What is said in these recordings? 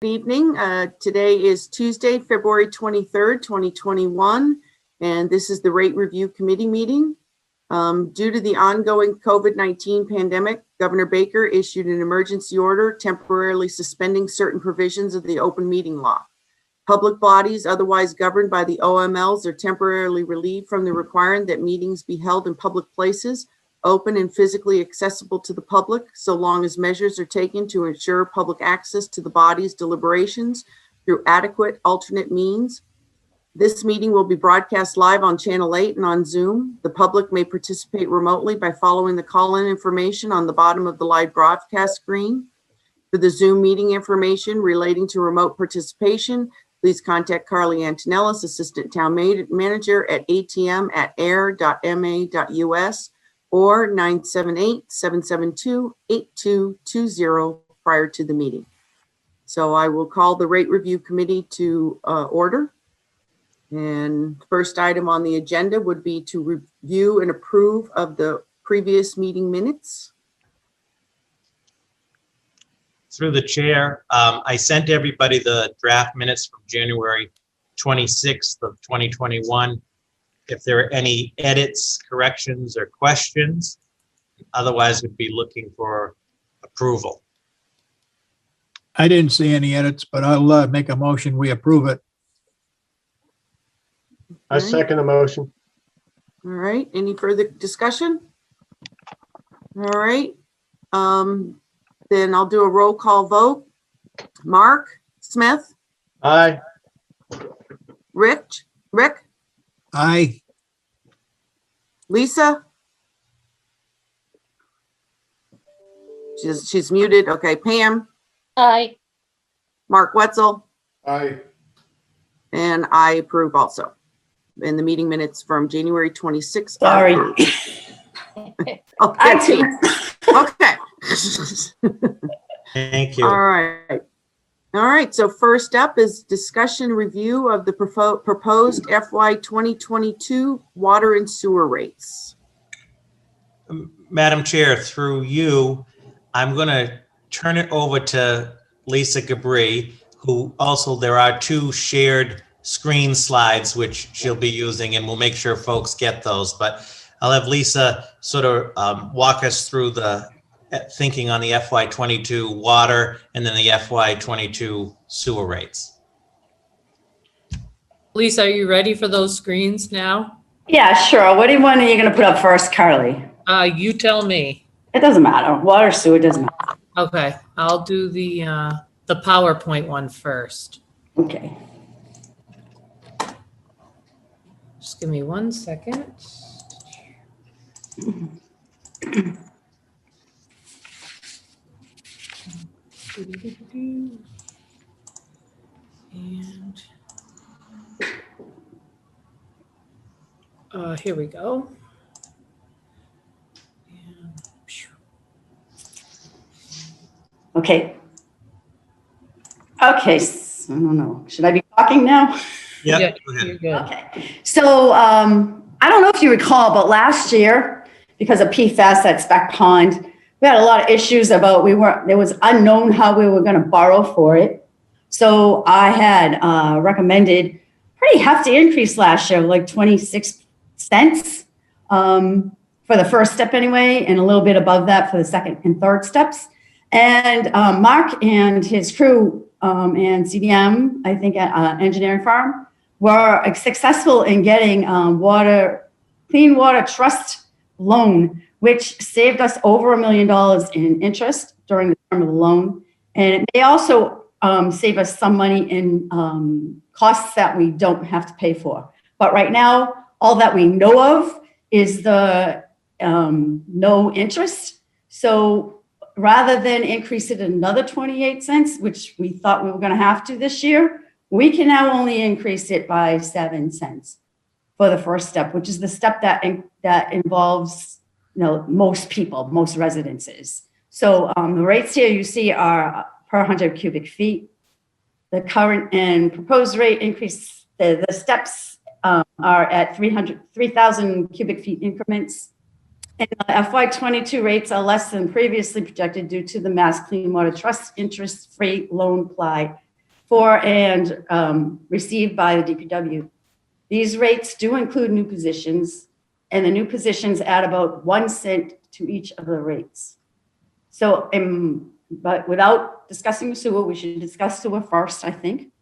Good evening. Today is Tuesday, February 23rd, 2021, and this is the Rate Review Committee meeting. Due to the ongoing COVID-19 pandemic, Governor Baker issued an emergency order temporarily suspending certain provisions of the open meeting law. Public bodies otherwise governed by the OMLs are temporarily relieved from the requirement that meetings be held in public places, open and physically accessible to the public, so long as measures are taken to ensure public access to the body's deliberations through adequate alternate means. This meeting will be broadcast live on Channel 8 and on Zoom. The public may participate remotely by following the call-in information on the bottom of the live broadcast screen. For the Zoom meeting information relating to remote participation, please contact Carly Antonellis, Assistant Town Manager at atm@ayer.ma.us or 978-772-8220 prior to the meeting. So I will call the Rate Review Committee to order. And first item on the agenda would be to review and approve of the previous meeting minutes. Through the chair, I sent everybody the draft minutes from January 26th of 2021. If there are any edits, corrections, or questions, otherwise we'd be looking for approval. I didn't see any edits, but I'll make a motion. We approve it. I second the motion. All right, any further discussion? All right, then I'll do a roll call vote. Mark Smith, Aye. Rick, Aye. Lisa. She's muted. Okay, Pam, Aye. Mark Wetzel, Aye. and I approve also. In the meeting minutes from January 26th. Sorry. Okay. Okay. Thank you. All right. All right. So first up is discussion review of the proposed FY 2022 water and sewer rates. Madam Chair, through you, I'm going to turn it over to Lisa Gabri, who also there are two shared screen slides which she'll be using, and we'll make sure folks get those. But I'll have Lisa sort of walk us through the thinking on the FY22 water and then the FY22 sewer rates. Lisa, are you ready for those screens now? Yeah, sure. What do you want? Are you going to put up first, Carly? You tell me. It doesn't matter. Water, sewer doesn't matter. Okay, I'll do the PowerPoint one first. Okay. Just give me 1 second. And here we go. Okay. Okay. So, I don't know. Should I be talking now? Yeah, Yeah, go ahead. you're good. Okay. So I don't know if you recall, but last year, because of PFAS at Spec Pond, we had a lot of issues about it was unknown how we were going to borrow for it. So I had recommended pretty hefty increase last year, like 26 cents for the first step anyway, and a little bit above that for the second and third steps. And Mark and his crew and CDM, I think at engineering firm, were successful in getting clean water trust loan, which saved us over $1 million in interest during the term of the loan. And it may also save us some money in costs that we don't have to pay for. But right now, all that we know of is the no interest. So rather than increase it another 28 cents, which we thought we were going to have to this year, we can now only increase it by 7 cents for the first step, which is the step that involves most people, most residences. So the rates here you see are per 100 cubic feet. The current and proposed rate increase, the steps are at 3,000 cubic feet increments. And FY22 rates are less than previously projected due to the Mass Clean Water Trust interest-free loan applied for and received by the DPW. These rates do include new positions, and the new positions add about 1 cent to each of the rates. So, but without discussing sewer, we should discuss sewer first, I think.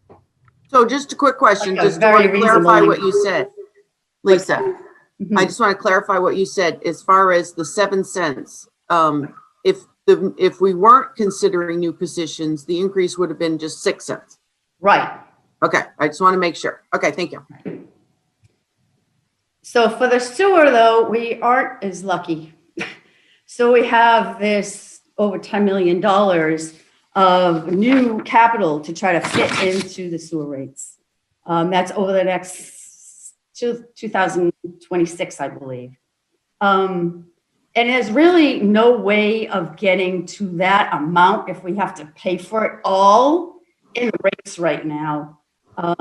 So just a quick question, Like a just to want to very clarify reasonable what you said. Lisa, Mhm. I just want to clarify what you said as far as the 7 cents. If we weren't considering new positions, the increase would have been just 6 cents. Right. Okay, I just want to make sure. Okay, thank you. So for the sewer, though, we aren't as lucky. So we have this over $10 million of new capital to try to fit into the sewer rates. That's over the next 2026, I believe. And there's really no way of getting to that amount if we have to pay for it all in the rates right now.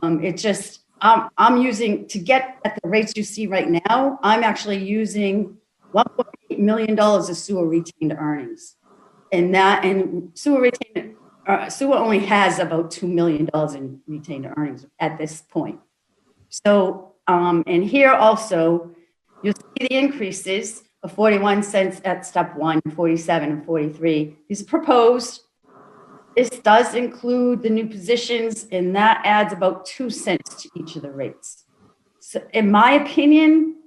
It just, I'm using, to get at the rates you see right now, I'm actually using $1.8 million of sewer retained earnings. And sewer only has about $2 million in retained earnings at this point. So, and here also, you'll see the increases of 41 cents at step 1, 47 and 43. These are proposed. This does include the new positions, and that adds about 2 cents to each of the rates. So in my opinion,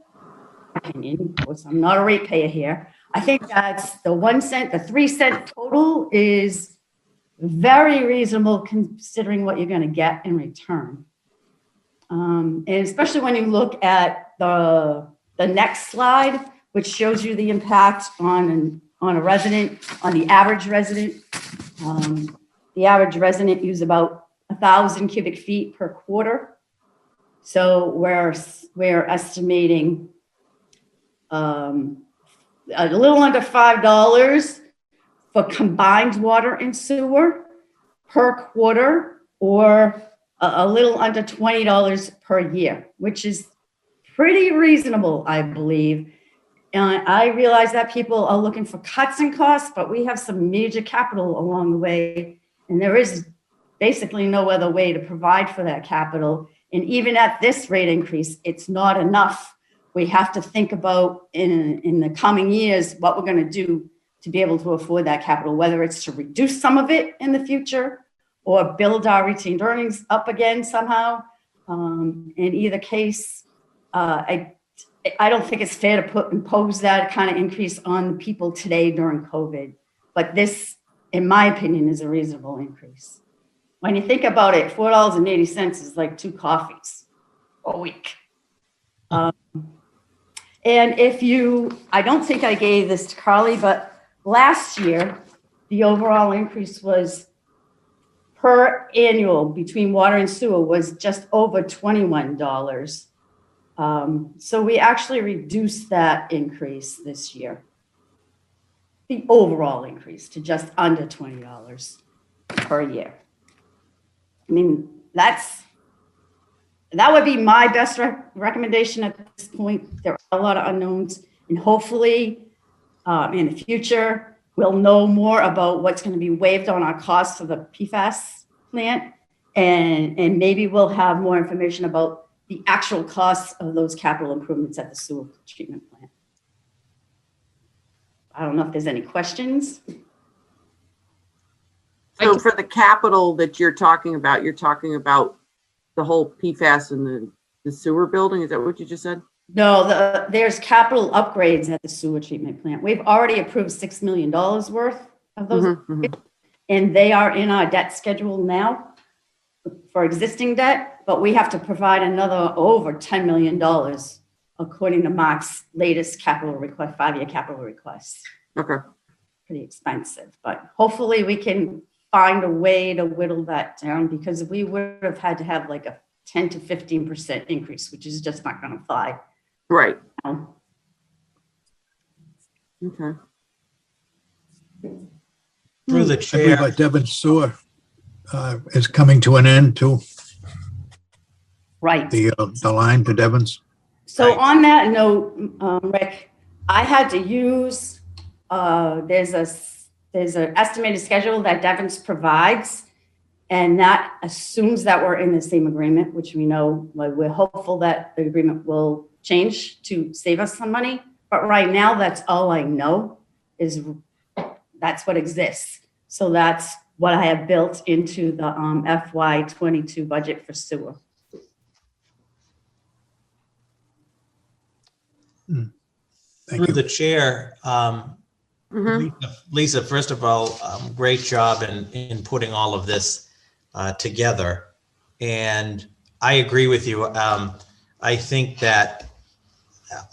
of course, I'm not a ratepayer here, I think that's the 1 cent, the 3 cent total is very reasonable considering what you're going to get in return. And especially when you look at the next slide, which shows you the impact on a resident, on the average resident. The average resident uses about 1,000 cubic feet per quarter. So we're estimating a little under $5 for combined water and sewer per quarter, or a little under $20 per year, which is pretty reasonable, I believe. And I realize that people are looking for cuts in costs, but we have some major capital along the way, and there is basically no other way to provide for that capital. And even at this rate increase, it's not enough. We have to think about in the coming years what we're going to do to be able to afford that capital, whether it's to reduce some of it in the future or build our retained earnings up again somehow. In either case, I don't think it's fair to impose that kind of increase on the people today during COVID. But this, in my opinion, is a reasonable increase. When you think about it, $4.80 is like 2 coffees a week. And I don't think I gave this to Carly, but last year, the overall increase was per annual between water and sewer was just over $21. So we actually reduced that increase this year, the overall increase to just under $20 per year. I mean, that would be my best recommendation at this point. There are a lot of unknowns, and hopefully in the future, we'll know more about what's going to be waived on our costs for the PFAS plant, and maybe we'll have more information about the actual costs of those capital improvements at the sewer treatment plant. I don't know if there's any questions. So for the capital that you're talking about the whole PFAS and the sewer building. Is that what you just said? No, there's capital upgrades at the sewer treatment plant. We've already approved $6 million worth of those, and they are in our debt schedule now for existing debt, but we have to provide another over $10 million according to Mark's latest capital request, 5-year capital request. Okay. Pretty expensive, but hopefully we can find a way to whittle that down, because we would have had to have like a 10 to 15% increase, which is just not going to fly. Right. Now. Okay. Through the I believe chair, Devon's sewer is coming to an end too, Right. the line to Devon's. So Right. on that note, Rick, I had to use, there's an estimated schedule that Devon's provides, And that assumes that we're in the same agreement, which we know, like, we're hopeful that the agreement will change to save us some money. But right now, that's all I know is that's what exists. So that's what I have built into the FY22 budget for sewer. Thank Through you. the chair, Mhm. Lisa, first of all, great job in putting all of this together. And I agree with you. I think that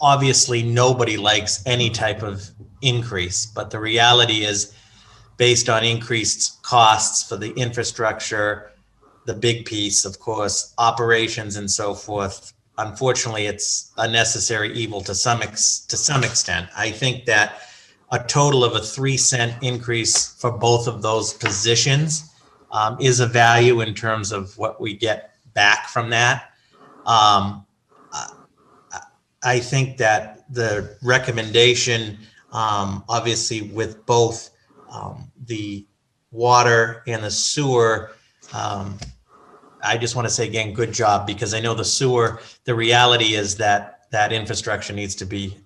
obviously nobody likes any type of increase, but the reality is based on increased costs for the infrastructure, the big piece, of course, operations and so forth. Unfortunately, it's a necessary evil to some extent. I think that a total of a 3-cent increase for both of those positions is a value in terms of what we get back from that. I think that the recommendation, obviously with both the water and the sewer, I just want to say again, good job, because I know the sewer, the reality is that that infrastructure needs to be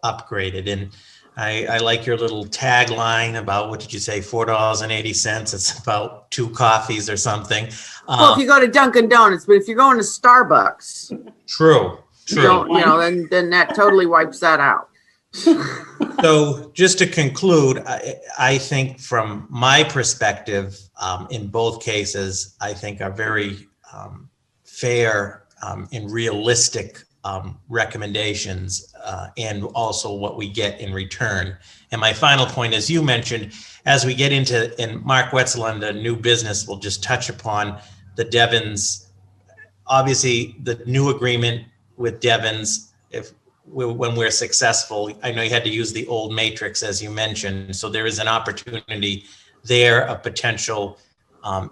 upgraded. And I like your little tagline about, what did you say, $4.80? It's about 2 coffees or something. Well, if you go to Dunkin' Donuts, but if you're going to Starbucks, True. you don't, then that totally wipes that out. So just to conclude, I think from my perspective, in both cases, I think are very fair and realistic recommendations, and also what we get in return. And my final point, as you mentioned, as we get into, and Mark Wetzel under new business will just touch upon the Devons, obviously the new agreement with Devons, when we're successful. I know you had to use the old matrix, as you mentioned, so there is an opportunity there, a potential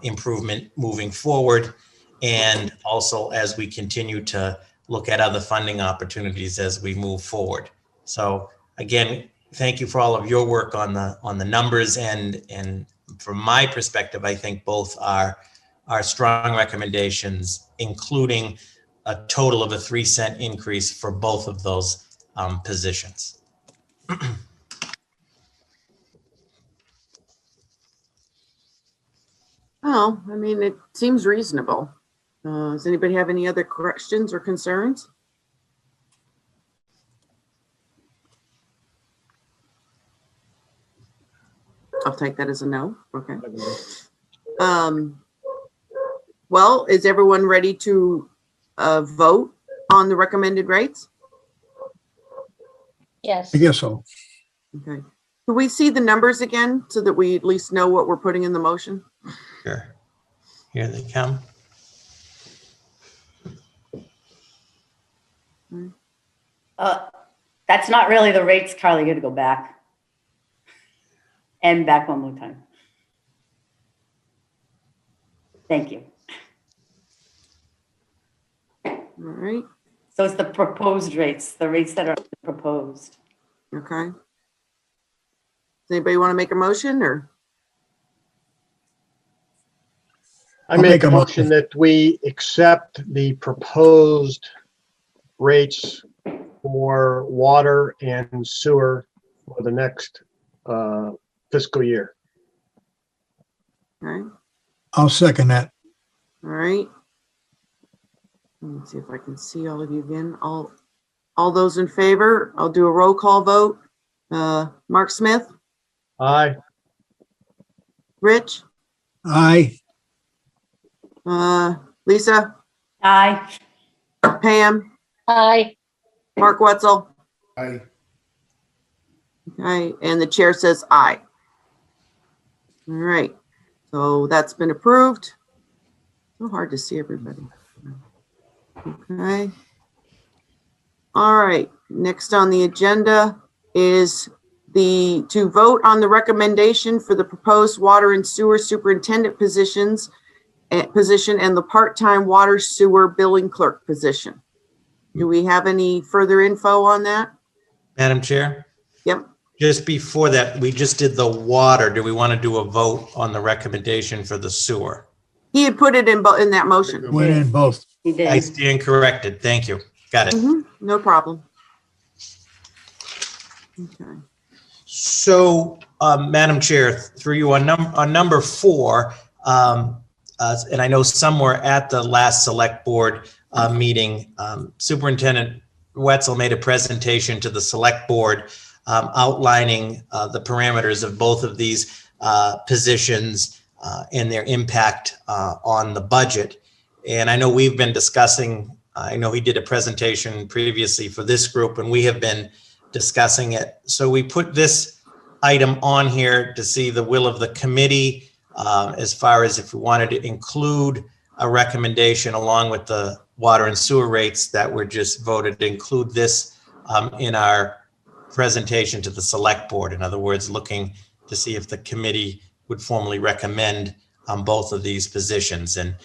improvement moving forward, and also as we continue to look at other funding opportunities as we move forward. So again, thank you for all of your work on the numbers, and from my perspective, I think both are strong recommendations, including a total of a 3-cent increase for both of those positions. Oh, I mean, it seems reasonable. Does anybody have any other questions or concerns? I'll take that as a no. Okay. Well, is everyone ready to vote on the recommended rates? Yes. I guess so. Okay. Can we see the numbers again so that we at least know what we're putting in the motion? Sure. Here they come. That's not really the rates, Carly. You got to go back. And back one more time. Thank you. All right. So it's the proposed rates, the rates that are proposed. Okay. Does anybody want to make a motion, or? I I'll make make a a motion that we accept the proposed rates for water and sewer for the next fiscal year. Okay. I'll second that. All right. Let me see if I can see all of you again. All those in favor, I'll do a roll call vote. Mark Smith, Aye. Rich, Aye. Lisa, Aye. Pam, Aye. Mark Wetzel. Aye. Okay, and the chair says aye. All right, so that's been approved. So hard to see everybody. Okay. All right, next on the agenda is to vote on the recommendation for the proposed water and sewer superintendent position and the part-time water sewer billing clerk position. Do we have any further info on that? Madam Chair? Yep. Just before that, we just did the water. Do we want to do a vote on the recommendation for the sewer? He had put it in that motion. Went in both. He I did. stand corrected. Thank you. Got it. No problem. Okay. So, Madam Chair, through you on number 4, and I know somewhere at the last select board meeting, Superintendent Wetzel made a presentation to the select board outlining the parameters of both of these positions and their impact on the budget. And I know we've been discussing, I know he did a presentation previously for this group, and we have been discussing it. So we put this item on here to see the will of the committee as far as if we wanted to include a recommendation along with the water and sewer rates that were just voted, to include this in our presentation to the select board. In other words, looking to see if the committee would formally recommend both of these positions. And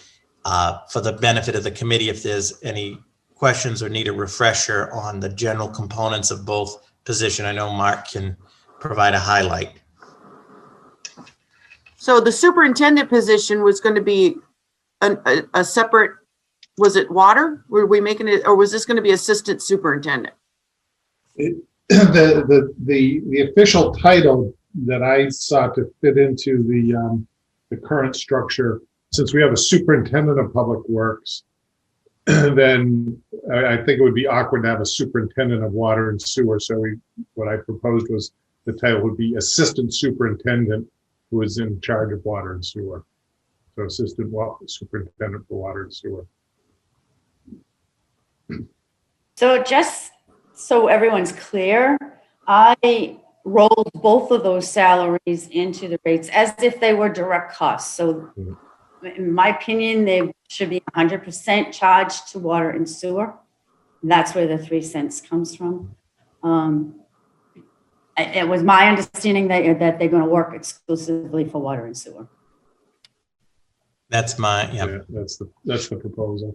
for the benefit of the committee, if there's any questions or need a refresher on the general components of both position, I know Mark can provide a highlight. So the superintendent position was going to be a separate, was it water? Were we making it, or was this going to be assistant superintendent? The official title that I sought to fit into the current structure, since we have a superintendent of public works, then I think it would be awkward to have a superintendent of water and sewer. So what I proposed was the title would be assistant superintendent, who is in charge of water and sewer. So assistant superintendent for water and sewer. So just so everyone's clear, I rolled both of those salaries into the rates as if they were direct costs. So in my opinion, they should be 100% charged to water and sewer. And that's where the 3 cents comes from. It was my understanding that they're going to work exclusively for water and sewer. That's my, yeah. Yeah, that's the proposal.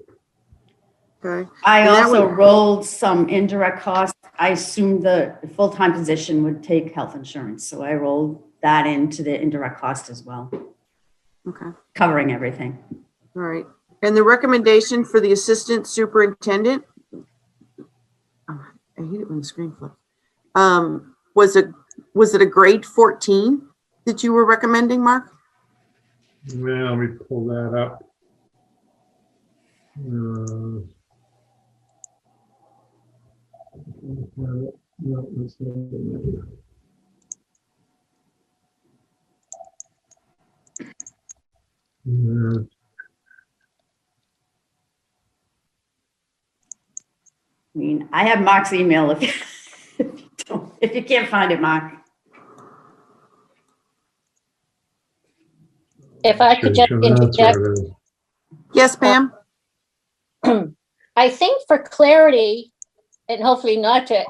Okay. I And that also would- rolled some indirect costs. I assumed the full-time position would take health insurance. So I rolled that into the indirect cost as well, Okay. covering everything. All right. And the recommendation for the assistant superintendent, oh, I hate it when the screen flips. Was it a grade 14 that you were recommending, Mark? Well, let me pull that up. No, that's not it. I mean, I have Mark's email if you can't find it, Mark. If I could just interject, Yes, Pam? I think for clarity, and hopefully not to,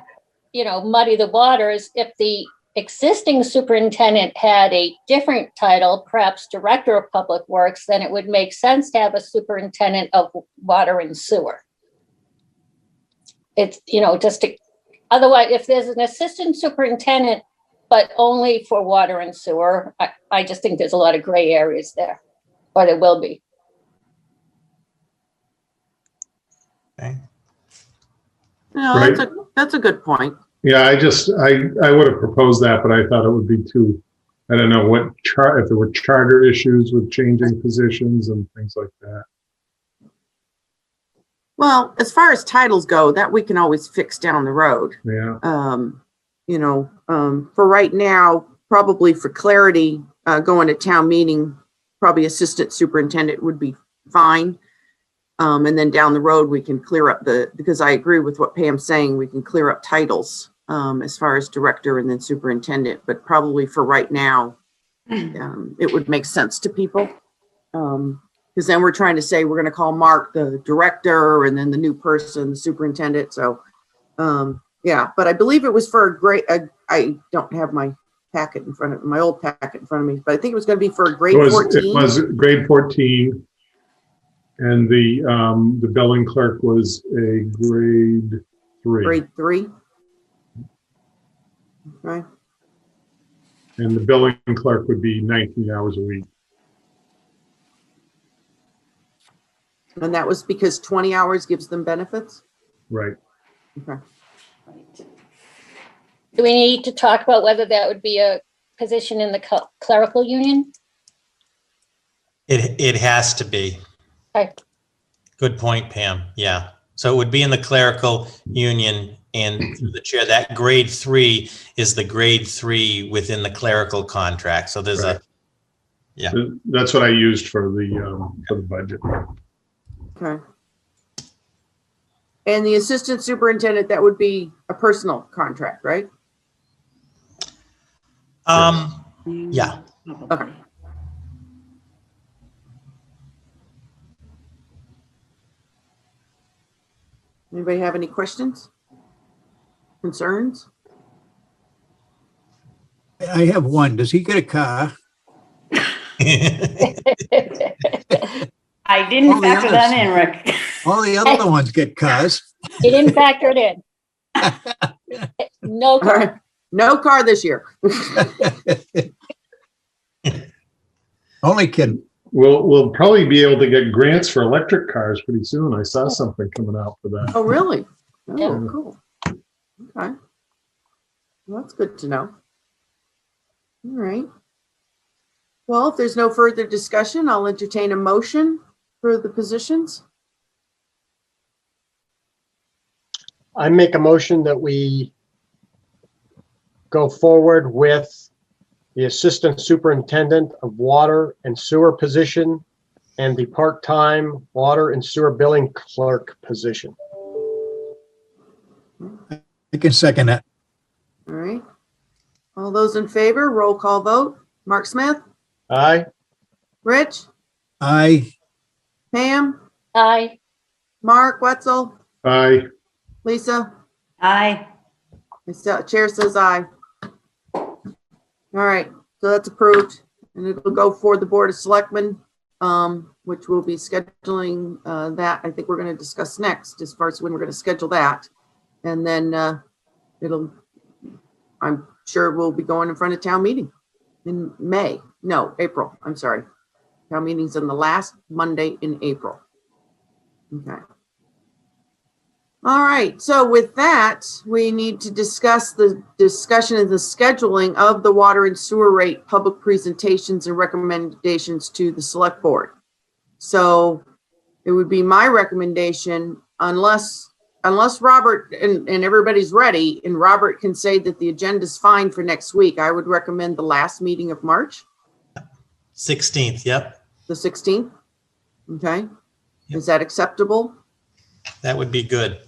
muddy the waters, if the existing superintendent had a different title, perhaps director of public works, then it would make sense to have a superintendent of water and sewer. It's, otherwise, if there's an assistant superintendent, but only for water and sewer, I just think there's a lot of gray areas there, or there will be. Okay. No, Right. that's a good point. Yeah, I would have proposed that, but I thought it would be too, I don't know if there were charter issues with changing positions and things like that. Well, as far as titles go, that we can always fix down the road. Yeah. For right now, probably for clarity, going to town meeting, probably assistant superintendent would be fine. And then down the road, we can clear up because I agree with what Pam's saying, we can clear up titles as far as director and then superintendent, but probably for right now, it would make sense to people. Because then we're trying to say, we're going to call Mark the director and then the new person, the superintendent. So, yeah, but I believe it was for a grade, I don't have my packet in front of my old packet in front of me, but I think it was going to be for a grade 14. It was grade 14. And the billing clerk was a grade 3. Grade 3. Okay. And the billing clerk would be 19 hours a week. And that was because 20 hours gives them benefits? Right. Okay. Do we need to talk about whether that would be a position in the clerical union? It has to be. Okay. Good point, Pam. Yeah. So it would be in the clerical union, and through the chair, that grade 3 is the grade 3 within the clerical contract. So there's Right. a, yeah. That's what I used for the budget. Okay. And the assistant superintendent, that would be a personal contract, right? Yeah. Okay. Anybody have any questions? Concerns? I have one. Does he get a car? I didn't All the factor that others. in, Rick. All the other ones get cars. He didn't factor it in. No All car. right. No car this year. Only kidding. We'll probably be able to get grants for electric cars pretty soon. I saw something coming out for that. Oh, really? Oh, Yeah. cool. Okay. Well, that's good to know. All right. Well, if there's no further discussion, I'll entertain a motion for the positions. I make a motion that we go forward with the Assistant Superintendent of Water and Sewer position and the part-time Water and Sewer Billing Clerk position. I can second that. All right. All those in favor, roll call vote. Mark Smith, Aye. Rich, I, Pam, Aye. Mark, Wetzel, Aye. Lisa. Aye. The chair says aye. All right, so that's approved, and it'll go for the Board of Selectmen, which we'll be scheduling that. I think we're going to discuss next as far as when we're going to schedule that. And then I'm sure we'll be going in front of town meeting in May. No, April. I'm sorry. Town meeting's on the last Monday in April. Okay. All right, so with that, we need to discuss the discussion of the scheduling of the water and sewer rate public presentations and recommendations to the select board. So it would be my recommendation, unless Robert and everybody's ready, and Robert can say that the agenda's fine for next week, I would recommend the last meeting of March, 16th. Yep. the 16th. Okay, Yep. is that acceptable? That would be good.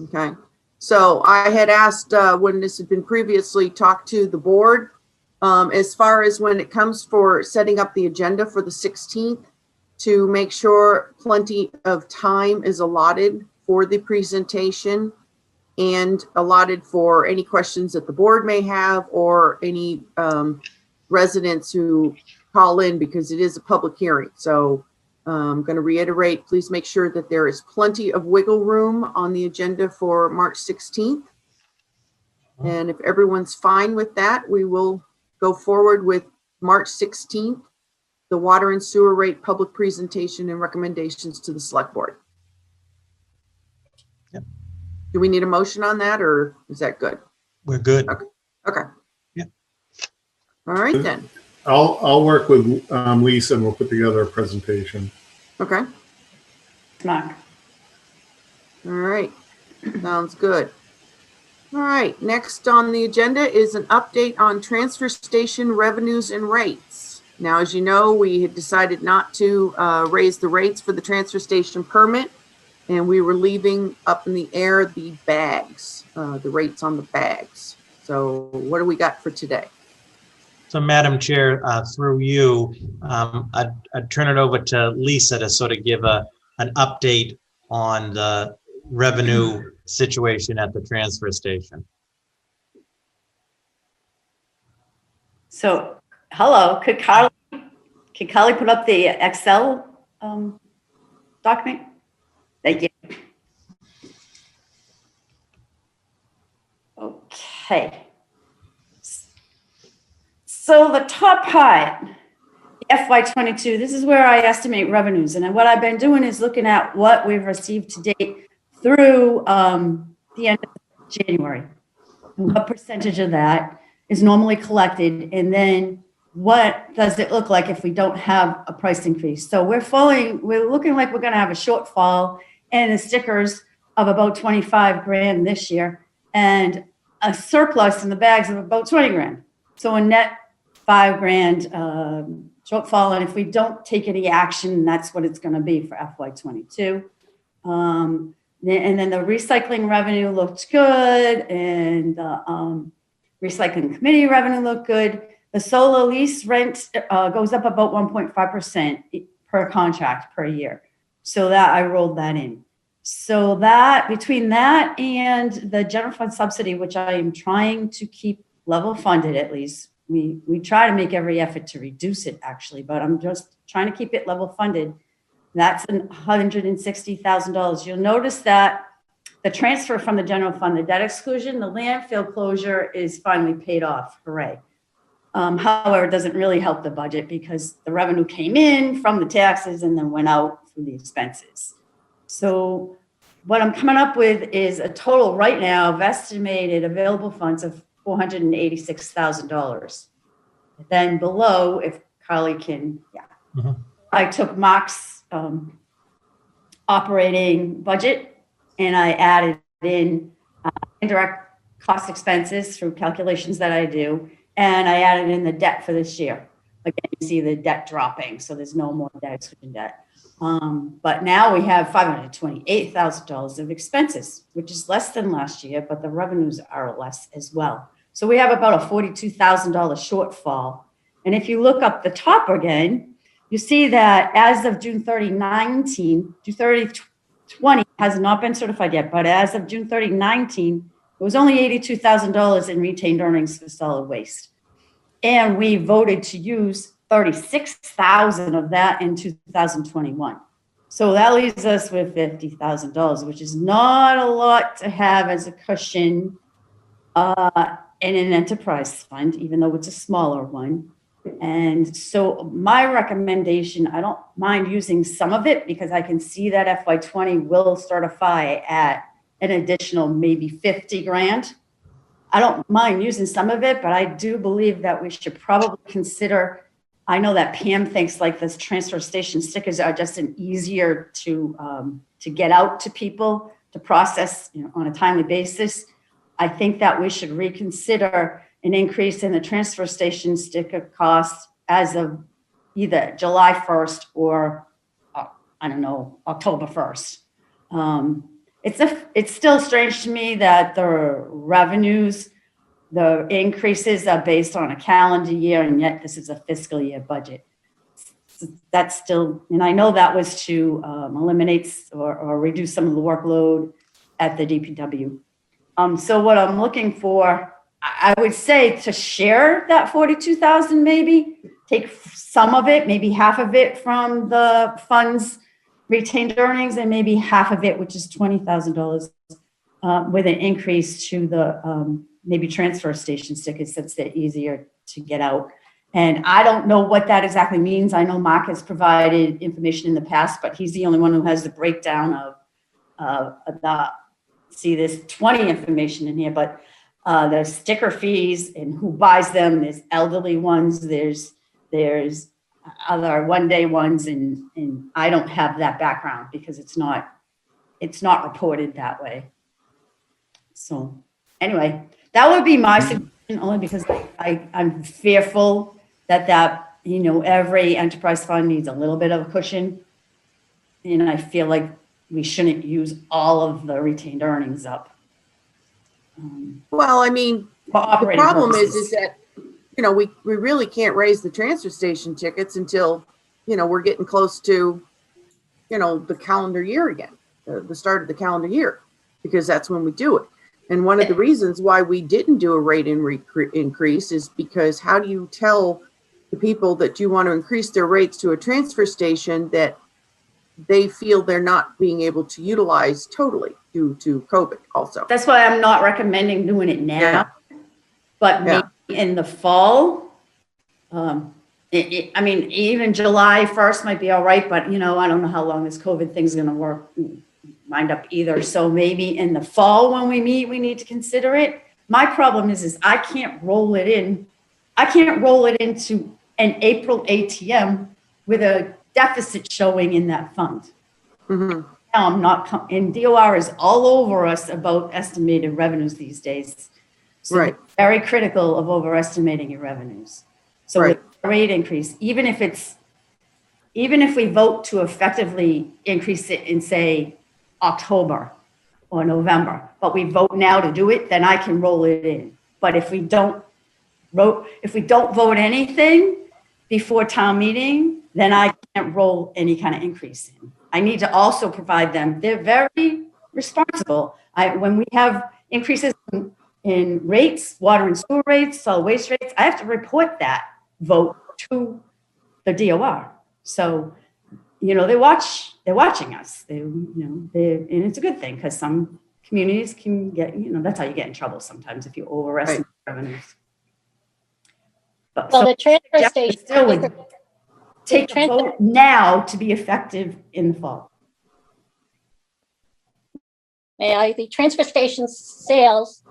Okay, so I had asked when this had been previously talked to the board, as far as when it comes for setting up the agenda for the 16th, to make sure plenty of time is allotted for the presentation and allotted for any questions that the board may have or any residents who call in, because it is a public hearing. So I'm going to reiterate, please make sure that there is plenty of wiggle room on the agenda for March 16th. And if everyone's fine with that, we will go forward with March 16th, the water and sewer rate public presentation and recommendations to the select board. Yep. Do we need a motion on that, or is that good? We're good. Okay. Yep. All right then. I'll work with Lisa and we'll put together a presentation. Okay. Mark. All right. Sounds good. All right. Next on the agenda is an update on transfer station revenues and rates. Now, as you know, we had decided not to raise the rates for the transfer station permit, and we were leaving up in the air the bags, the rates on the bags. So what do we got for today? So, Madam Chair, through you, I'd turn it over to Lisa to sort of give an update on the revenue situation at the transfer station. So, hello, could Carly put up the Excel document? Thank you. Okay. So the top part, FY22, this is where I estimate revenues. And what I've been doing is looking at what we've received to date through the end of January. And what percentage of that is normally collected? And then what does it look like if we don't have a price increase? So we're looking like we're going to have a shortfall in the stickers of about 25 grand this year and a surplus in the bags of about 20 grand. So a net 5 grand shortfall. And if we don't take any action, that's what it's going to be for FY22. And then the recycling revenue looked good, and the recycling committee revenue looked good. The solar lease rent goes up about 1.5% per contract per year. So that I rolled that in. So that between that and the general fund subsidy, which I am trying to keep level funded at least, we try to make every effort to reduce it actually, but I'm just trying to keep it level funded. That's $160,000. You'll notice that the transfer from the general fund, the debt exclusion, the landfill closure is finally paid off. Hooray. However, it doesn't really help the budget because the revenue came in from the taxes and then went out through the expenses. So what I'm coming up with is a total right now of estimated available funds of $486,000. Then below, if Carly can, I took Mark's operating budget and I added in indirect cost expenses through calculations that I do. And I added in the debt for this year. Again, you see the debt dropping, so there's no more debt exclusion debt. But now we have $528,000 of expenses, which is less than last year, but the revenues are less as well. So we have about a $42,000 shortfall. And if you look up the top again, you see that as of June 30, 20 has not been certified yet, but as of June 30, 19, it was only $82,000 in retained earnings for solid waste. And we voted to use 36,000 of that in 2021. So that leaves us with $50,000, which is not a lot to have as a cushion in an enterprise fund, even though it's a smaller one. And so my recommendation, I don't mind using some of it because I can see that FY20 will certify at an additional maybe 50 grand. I don't mind using some of it, but I do believe that we should probably consider, I know that Pam thinks like this transfer station stickers are just an easier to get out to people to process, on a timely basis. I think that we should reconsider an increase in the transfer station sticker costs as of either July 1st or, October 1st. It's still strange to me that the revenues, the increases are based on a calendar year, and yet this is a fiscal year budget. That's still, and I know that was to eliminate or reduce some of the workload at the DPW. So what I'm looking for, I would say to share that 42,000, maybe take some of it, maybe half of it from the funds retained earnings, and maybe half of it, which is $20,000, with an increase to the maybe transfer station stickers, since they're easier to get out. And I don't know what that exactly means. I know Mark has provided information in the past, but he's the only one who has the breakdown of there's 20 information in here, but the sticker fees and who buys them. There's elderly ones. There's other one-day ones, and I don't have that background because it's not reported that way. So anyway, that would be my suggestion, only because I'm fearful that every enterprise fund needs a little bit of a cushion, and I feel like we shouldn't use all of the retained earnings up. Well, I mean, the problem is that, we really can't raise the transfer station tickets until, we're getting close to, the calendar year again, the start of the calendar year, because that's when we do it. And one of the reasons why we didn't do a rate increase is because how do you tell the people that you want to increase their rates to a transfer station that they feel they're not being able to utilize totally due to COVID also? That's why I'm not recommending doing it now, but maybe in the fall, I mean, even July 1st might be all right, but I don't know how long this COVID thing's gonna wind up either. So maybe in the fall when we meet, we need to consider it. My problem is I can't roll it in. I can't roll it into an April ATM with a deficit showing in that fund. Mhm. Now I'm not, and DOR is all over us about estimated revenues these days. So Right. they're very critical of overestimating your revenues. So Right. with the rate increase, even if we vote to effectively increase it in, say, October or November, but we vote now to do it, then I can roll it in. But if we don't vote anything before town meeting, then I can't roll any kind of increase in. I need to also provide them, they're very responsible. When we have increases in rates, water and sewer rates, solid waste rates, I have to report that vote to the DOR. So, they're watching us. And it's a good thing because some communities can get, that's how you get in trouble sometimes if you overestimate revenues. But Well, so the transfer Jeff station. still would take a transfer- vote now to be effective in the fall. The transfer station sales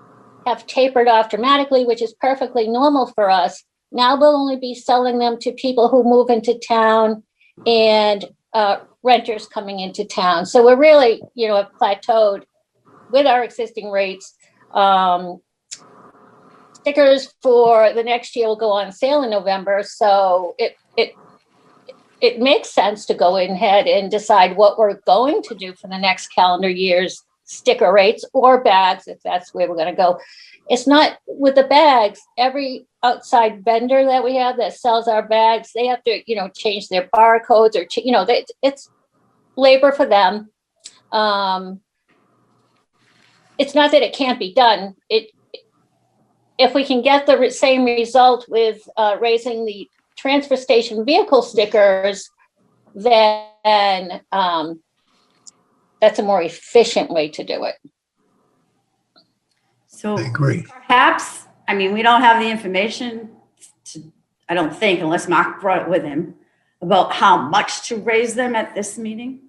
have tapered off dramatically, which is perfectly normal for us. Now we'll only be selling them to people who move into town and renters coming into town. So we're really, have plateaued with our existing rates. Stickers for the next year will go on sale in November. So it makes sense to go ahead and decide what we're going to do for the next calendar year's sticker rates or bags, if that's where we're going to go. It's not with the bags. Every outside vendor that we have that sells our bags, they have to, change their barcodes or, it's labor for them. It's not that it can't be done. If we can get the same result with raising the transfer station vehicle stickers, then that's a more efficient way to do it. So I agree. perhaps, we don't have the information I don't think, unless Mark brought it with him, about how much to raise them at this meeting.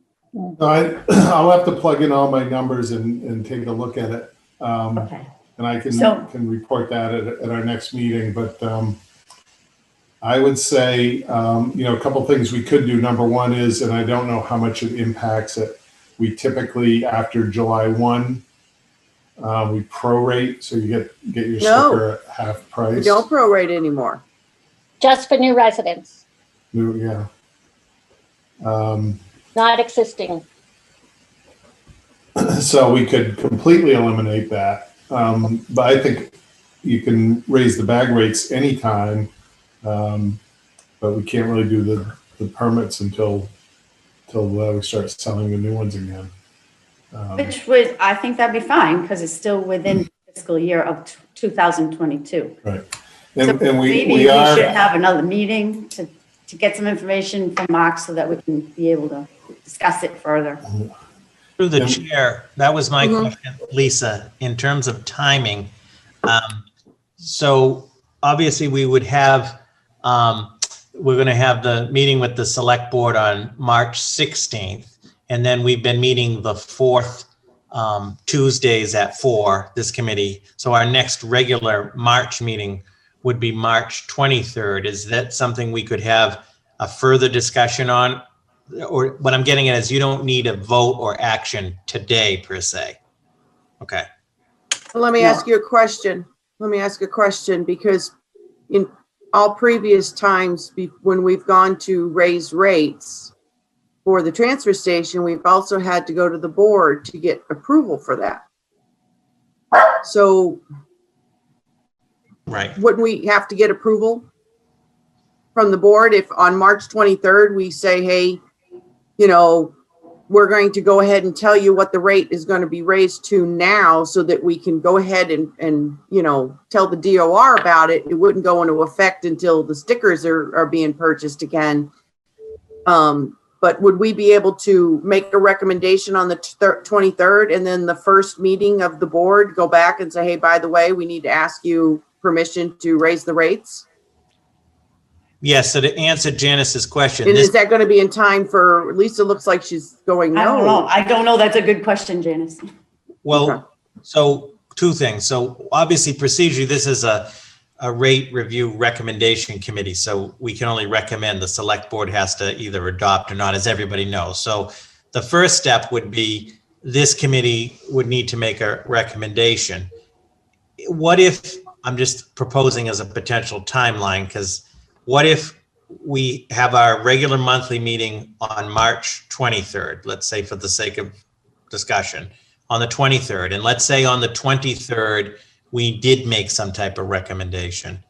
I'll have to plug in all my numbers and take a look at it. Okay. And I So- can report that at our next meeting, but I would say, a couple things we could do. Number one is, and I don't know how much it impacts it, we typically, after July 1, we prorate, so you get your No. sticker at half price. We don't prorate anymore. Just for new residents, Yeah. not existing. So we could completely eliminate that. But I think you can raise the bag rates anytime. But we can't really do the permits until we start selling the new ones again. Which would, I think that'd be fine because it's still within the fiscal year of 2022. Right. So And maybe we we are, should have another meeting to get some information from Mark so that we can be able to discuss it further. Through the And- chair, that was my Mhm. question, Lisa, in terms of timing. So obviously we would have, we're going to have the meeting with the select board on March 16th. And then we've been meeting the fourth Tuesdays at 4, this committee. So our next regular March meeting would be March 23rd. Is that something we could have a further discussion on? Or what I'm getting at is you don't need a vote or action today per se. Okay. Let me No. ask you a question. Because in all previous times when we've gone to raise rates for the transfer station, we've also had to go to the board to get approval for that. So Right. wouldn't we have to get approval from the board if on March 23rd we say, hey, we're going to go ahead and tell you what the rate is going to be raised to now so that we can go ahead and tell the DOR about it. It wouldn't go into effect until the stickers are being purchased again. But would we be able to make a recommendation on the 23rd and then the first meeting of the board, go back and say, hey, by the way, we need to ask you permission to raise the rates? Yes, so to answer Janice's question, And this, is that going to be in time for, Lisa looks like she's going, I don't know. no. I don't know. That's a good question, Janice. Okay. well, so two things. So obviously procedurally, this is a rate review recommendation committee. So we can only recommend. The select board has to either adopt or not, as everybody knows. So the first step would be this committee would need to make a recommendation. What if, I'm just proposing as a potential timeline, because what if we have our regular monthly meeting on March 23rd, let's say for the sake of discussion, on the 23rd, and let's say on the 23rd, we did make some type of recommendation.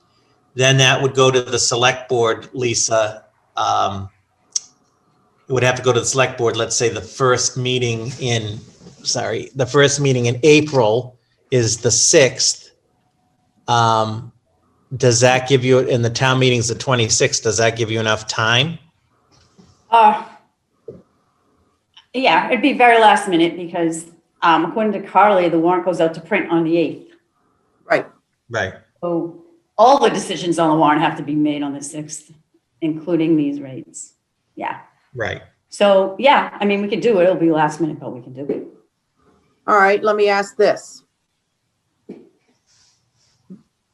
Then that would go to the select board, Lisa. It would have to go to the select board, let's say the first meeting in April is the 6th. Does that give you, in the town meeting's the 26th, does that give you enough time? Yeah, it'd be very last minute because according to Carly, the warrant goes out to print on the 8th. Right. Right. So all the decisions on the warrant have to be made on the 6th, including these rates. Yeah. Right. So, yeah, I mean, we could do it. It'll be last minute, but we can do it. All right, let me ask this.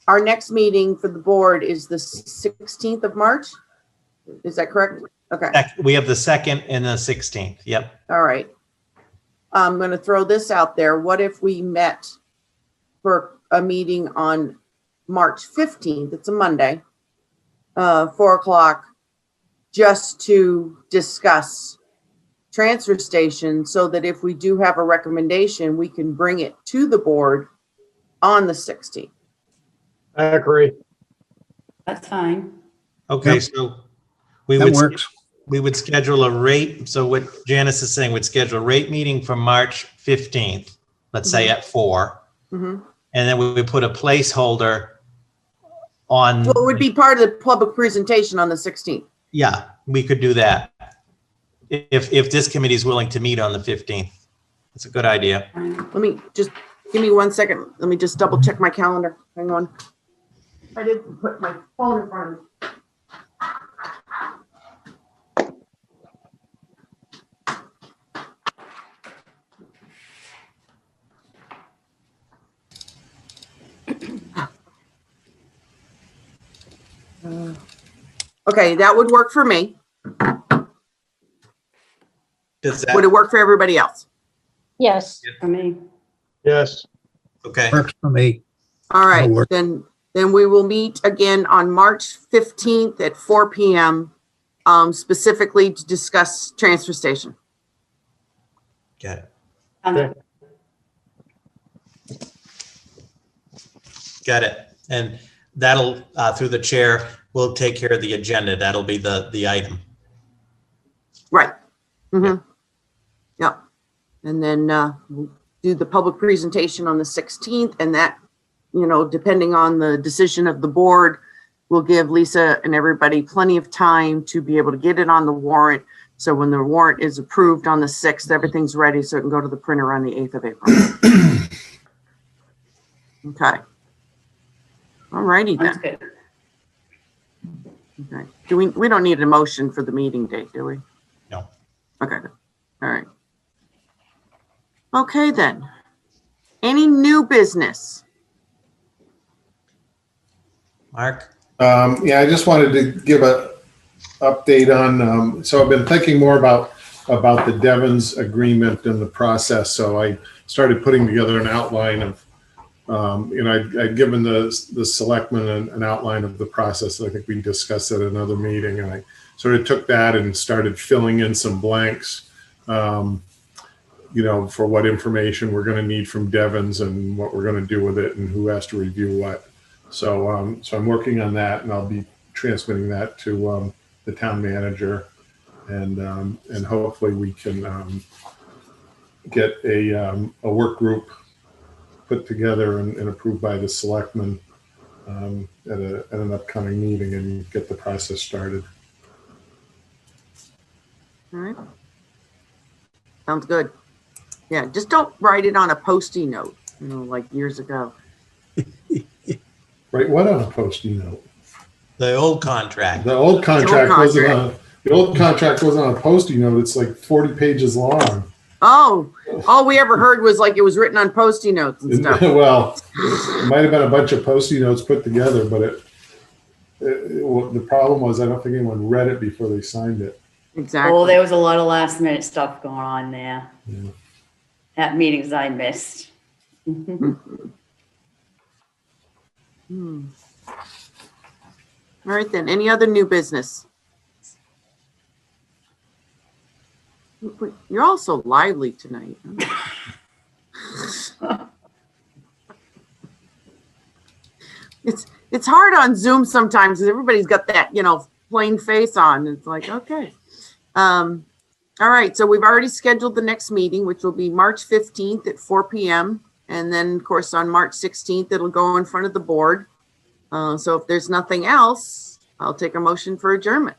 Our next meeting for the board is the 16th of March? Is that correct? Okay, We have the 2nd and the 16th. Yep. all right. I'm going to throw this out there. What if we met for a meeting on March 15th? It's a Monday, 4 o'clock, just to discuss transfer station so that if we do have a recommendation, we can bring it to the board on the 16th. I agree. That's fine. Okay, Yep. so we That would, works. we would schedule a rate. So what Janice is saying, would schedule a rate meeting for March 15th, let's say at 4. Mhm. And then we would put a placeholder on. Well, it would be part of the public presentation on the 16th. Yeah, we could do that. If this committee is willing to meet on the 15th. It's a good idea. Let me just, give me 1 second. Let me just double check my calendar. Hang on. I didn't put my phone in front of me. Okay, that would work for me. Does Would it that, work for everybody else? Yes, For me. Yes. okay, Works for me. All right, That'll work. then we will meet again on March 15th at 4 PM, specifically to discuss transfer station. got it. Um, Got it. And that'll, through the chair, we'll take care of the agenda. That'll be the item. Right. Mm-hmm. Yep. And then we'll do the public presentation on the 16th, and that, you know, depending on the decision of the board, will give Lisa and everybody plenty of time to be able to get it on the warrant. So when the warrant is approved on the 6th, everything's ready so it can go to the printer on the 8th of April. Okay. All righty That's then. good. Okay. We don't need a motion for the meeting date, do we? No. Okay, good. All right. Okay, then. Any new business? Mark? Yeah, I just wanted to give a update on, so I've been thinking more about the Devon's agreement and the process. So I started putting together an outline of, I'd given the selectmen an outline of the process. I think we discussed at another meeting, and I sort of took that and started filling in some blanks, for what information we're going to need from Devon's and what we're going to do with it and who has to review what. So I'm working on that, and I'll be transmitting that to the town manager, and hopefully we can get a work group put together and approved by the selectmen at an upcoming meeting and get the process started. All right. Sounds good. Yeah, just don't write it on a Post-it note, like years ago. Right, what on a Post-it note? The old contract. The old contract wasn't contract. the old contract wasn't on a Post-it note. It's like 40 pages long. Oh, all we ever heard was like it was written on Post-it notes and stuff. Well, it might have been a bunch of Post-it notes put together, but the problem was I don't think anyone read it before they signed it. Oh, Exactly. there was a lot of last minute stuff going on there. Yeah. At meetings I missed. Hmm. All right then, any other new business? You're all so lively tonight. It's hard on Zoom sometimes because everybody's got that, plain face on. It's like, okay. All right, so we've already scheduled the next meeting, which will be March 15th at 4 p.m. And then, of course, on March 16th, it'll go in front of the board. So if there's nothing else, I'll take a motion for adjournment.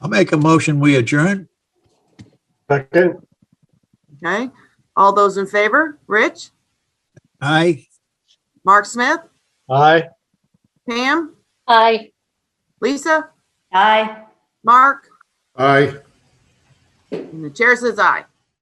I'll make a motion, we adjourn. Second, Okay, all those in favor? Rich, Aye. Mark Smith, aye. Pam, Aye. Lisa, Aye. Mark, Aye. and the chair says aye.